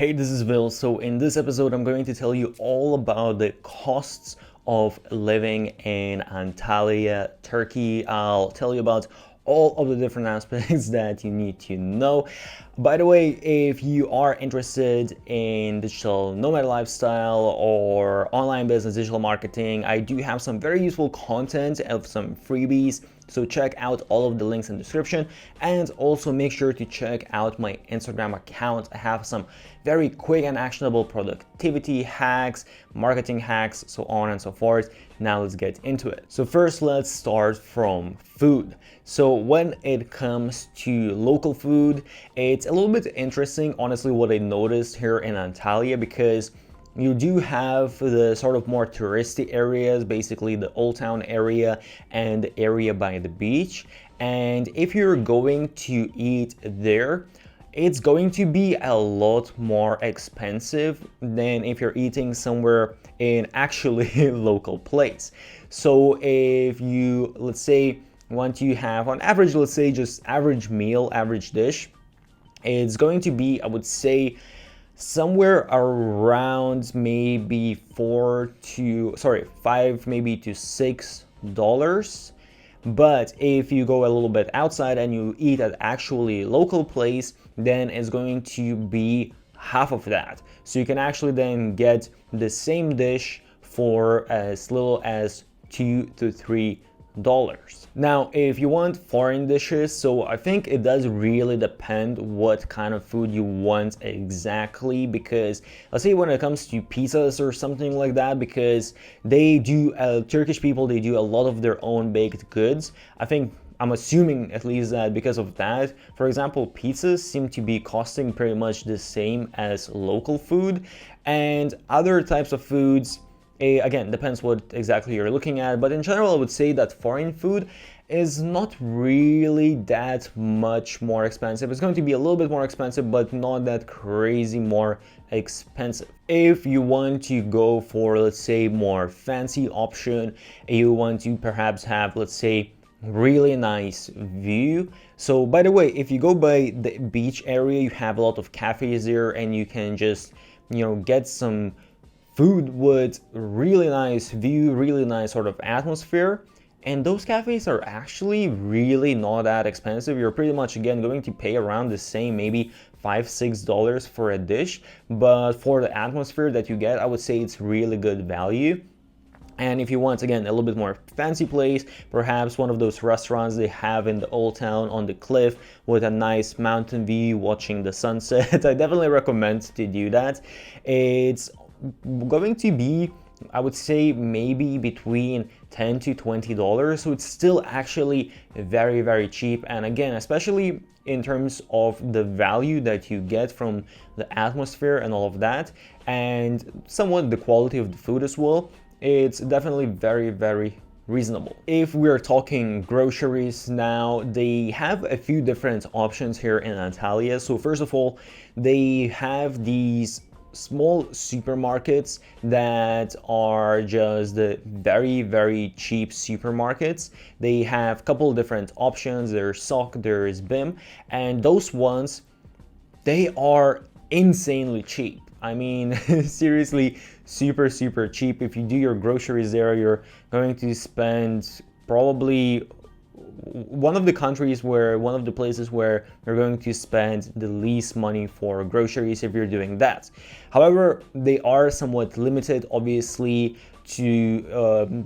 Hey, this is Will. So in this episode, I'm going to tell you all about the costs of living in Antalya, Turkey. I'll tell you about all of the different aspects that you need to know. By the way, if you are interested in digital nomad lifestyle or online business, digital marketing, I do have some very useful content of some freebies. So check out all of the links in the description, and also make sure to check out my Instagram account. I have some very quick and actionable productivity hacks, marketing hacks, so on and so forth. Now let's get into it. So first, let's start from food. So when it comes to local food, it's a little bit interesting, honestly, what I noticed here in Antalya, because you do have the sort of more touristy areas, basically the old town area and the area by the beach. And if you're going to eat there, it's going to be a lot more expensive than if you're eating somewhere in actually local place. So if you, let's say, want to have on average, let's say just average meal, average dish, it's going to be, I would say, somewhere around maybe five maybe to $6. But if you go a little bit outside and you eat at actually local place, then it's going to be half of that. So you can actually then get the same dish for as little as $2 to $3. Now, if you want foreign dishes, so I think it does really depend what kind of food you want exactly, because let's say when it comes to pizzas or something like that, because they do, Turkish people, they do a lot of their own baked goods. I'm assuming at least that because of that, for example, pizzas seem to be costing pretty much the same as local food, and other types of foods, again, depends what exactly you're looking at, but in general, I would say that foreign food is not really that much more expensive. It's going to be a little bit more expensive, but not that crazy more expensive. If you want to go for, let's say, more fancy option, you want to perhaps have, let's say, really nice view. So by the way, if you go by the beach area, you have a lot of cafes there, and you can just, get some food with really nice view, really nice sort of atmosphere. And those cafes are actually really not that expensive. You're pretty much, again, going to pay around the same, maybe $5-6 for a dish. But for the atmosphere that you get, I would say it's really good value. And if you want, again, a little bit more fancy place, perhaps one of those restaurants they have in the old town on the cliff with a nice mountain view watching the sunset, I definitely recommend to do that. It's going to be, I would say, maybe between $10 to $20. So it's still actually very, very cheap. And again, especially in terms of the value that you get from the atmosphere and all of that, and somewhat the quality of the food as well, it's definitely very, very reasonable. If we're talking groceries now, they have a few different options here in Antalya. So first of all, they have these small supermarkets that are just the very, very cheap supermarkets. They have a couple different options. There's SOC, there's BIM, and those ones, they are insanely cheap. I mean, seriously, super, super cheap. If you do your groceries there, you're going to spend probably one of the places where you're going to spend the least money for groceries if you're doing that. However, they are somewhat limited, obviously, to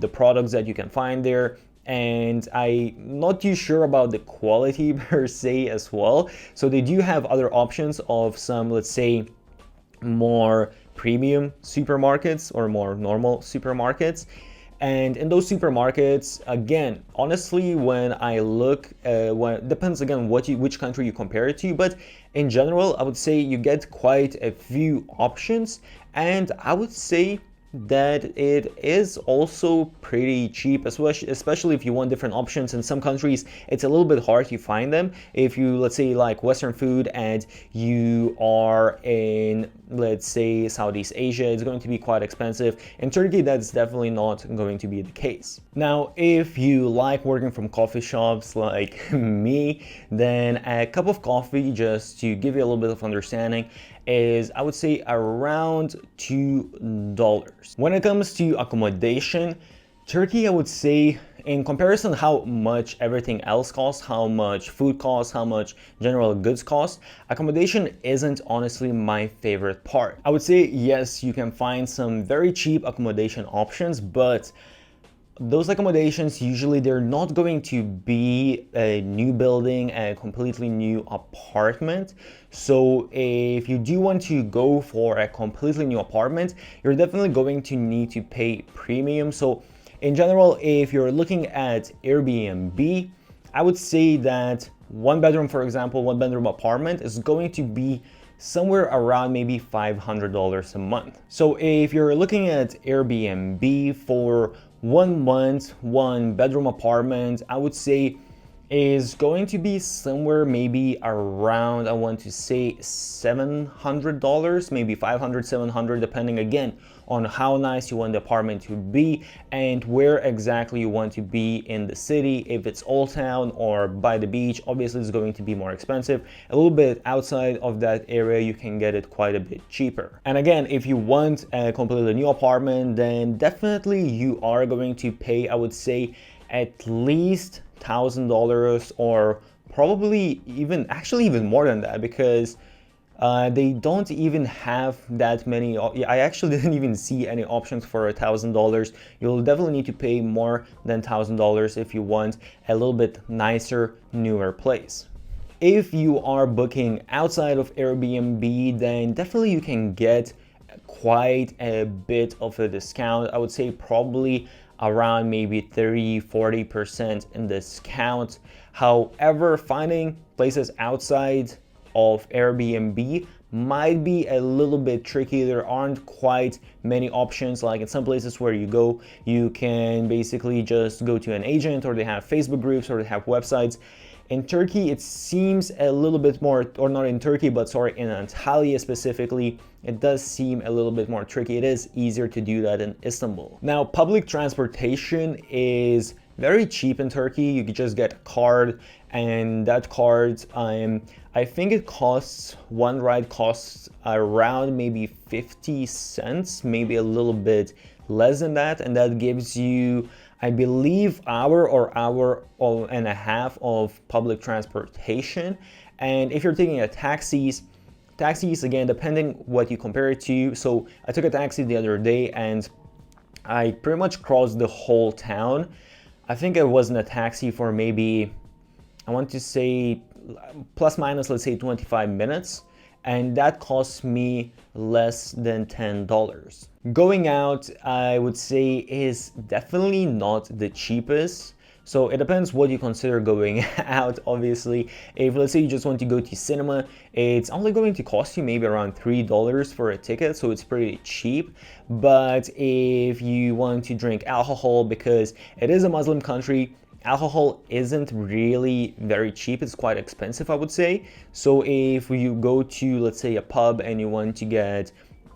the products that you can find there. And I'm not too sure about the quality per se as well. So they do have other options of some, let's say, more premium supermarkets or more normal supermarkets. And in those supermarkets, again, honestly, when I look, depends again which country you compare it to, but in general, I would say you get quite a few options, and I would say that it is also pretty cheap, especially if you want different options. In some countries, it's a little bit hard to find them. If you, let's say, like Western food and you are in, let's say, Southeast Asia, it's going to be quite expensive. In Turkey, that's definitely not going to be the case. Now, if you like working from coffee shops like me, then a cup of coffee, just to give you a little bit of understanding, is, I would say, around $2. When it comes to accommodation, Turkey, I would say, in comparison how much everything else costs, how much food costs, how much general goods cost, accommodation isn't honestly my favorite part. I would say, yes, you can find some very cheap accommodation options, but those accommodations usually they're not going to be a new building, a completely new apartment. So if you do want to go for a completely new apartment, you're definitely going to need to pay premium. So in general, if you're looking at Airbnb, I would say that one bedroom, for example, one bedroom apartment is going to be somewhere around maybe $500 a month. So if you're looking at Airbnb for 1 month, one bedroom apartment, I would say is going to be somewhere maybe around, I want to say $700, maybe 500, 700, depending again on how nice you want the apartment to be and where exactly you want to be in the city. If it's Old Town or by the beach, obviously it's going to be more expensive. A little bit outside of that area, you can get it quite a bit cheaper. And again, if you want a completely new apartment, then definitely you are going to pay, I would say, at least $1,000 or probably even more than that, because they don't even have that many. I actually didn't even see any options for $1,000. You'll definitely need to pay more than $1,000 if you want a little bit nicer, newer place. If you are booking outside of Airbnb, then definitely you can get quite a bit of a discount. I would say probably around maybe 30-40% in discount. However, finding places outside of Airbnb might be a little bit tricky. There aren't quite many options. Like in some places where you go, you can basically just go to an agent, or they have Facebook groups, or they have websites. In Turkey, it seems a little bit more, or not in Turkey, but sorry, in Antalya specifically, it does seem a little bit more tricky. It is easier to do that in Istanbul. Now, public transportation is very cheap in Turkey. You could just get a card, and that card, I think it costs, one ride costs around maybe 50 cents, maybe a little bit less than that, and that gives you, I believe, hour and a half of public transportation. And if you're taking a taxis, again, depending what you compare it to. So I took a taxi the other day and I pretty much crossed the whole town. I think it was in a taxi for maybe, I want to say plus minus, let's say 25 minutes. And that cost me less than $10. Going out, I would say, is definitely not the cheapest. So it depends what you consider going out, obviously. If let's say you just want to go to cinema, it's only going to cost you maybe around $3 for a ticket, so it's pretty cheap. But if you want to drink alcohol, because it is a Muslim country, alcohol isn't really very cheap. It's quite expensive, I would say. So if you go to, let's say, a pub and you want to get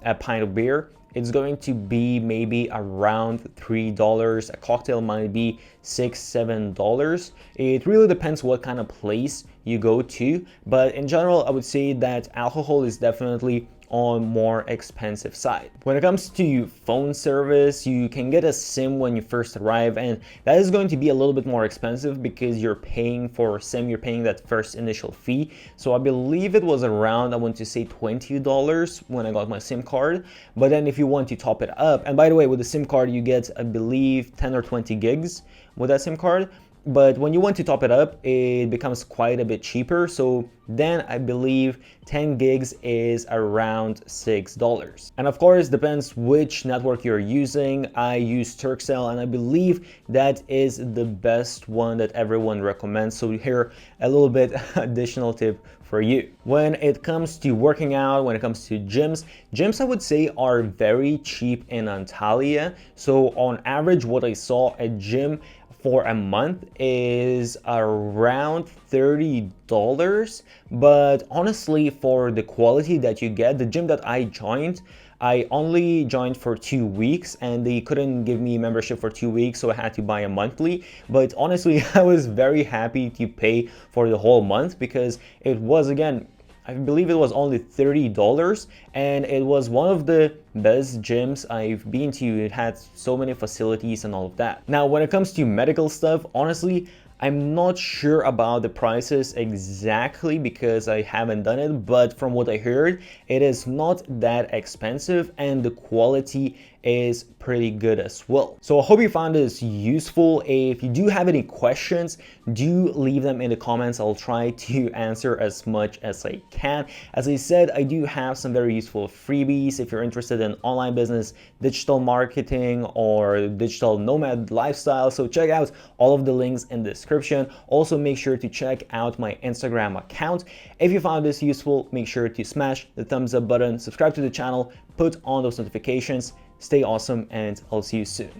a pint of beer, it's going to be maybe around $3. A cocktail might be $6-7. It really depends what kind of place you go to, but in general, I would say that alcohol is definitely on more expensive side. When it comes to phone service, you can get a SIM when you first arrive, and that is going to be a little bit more expensive because you're paying for SIM, you're paying that first initial fee. So I believe it was around, I want to say $20 when I got my SIM card. But then if you want to top it up, and by the way, with the SIM card you get, I believe, 10 or 20 gigs with that SIM card. But when you want to top it up, it becomes quite a bit cheaper. So then I believe 10 gigs is around $6. And of course, depends which network you're using. I use Turkcell, and I believe that is the best one that everyone recommends. So here, a little bit additional tip for you. When it comes to working out, when it comes to gyms I would say are very cheap in Antalya. So on average, what I saw, a gym for a month is around $30. But honestly, for the quality that you get, the gym that I joined, I only joined for 2 weeks and they couldn't give me membership for 2 weeks, so I had to buy a monthly. But honestly, I was very happy to pay for the whole month because it was, again, I believe it was only $30, and it was one of the best gyms I've been to. It had so many facilities and all of that. Now, when it comes to medical stuff, honestly, I'm not sure about the prices exactly because I haven't done it, but from what I heard, it is not that expensive and the quality is pretty good as well. So I hope you found this useful. If you do have any questions, do leave them in the comments. I'll try to answer as much as I can. As I said, I do have some very useful freebies if you're interested in online business, digital marketing, or digital nomad lifestyle. So check out all of the links in the description. Also, make sure to check out my Instagram account. If you found this useful, make sure to smash the thumbs up button, subscribe to the channel, put on those notifications. Stay awesome, and I'll see you soon.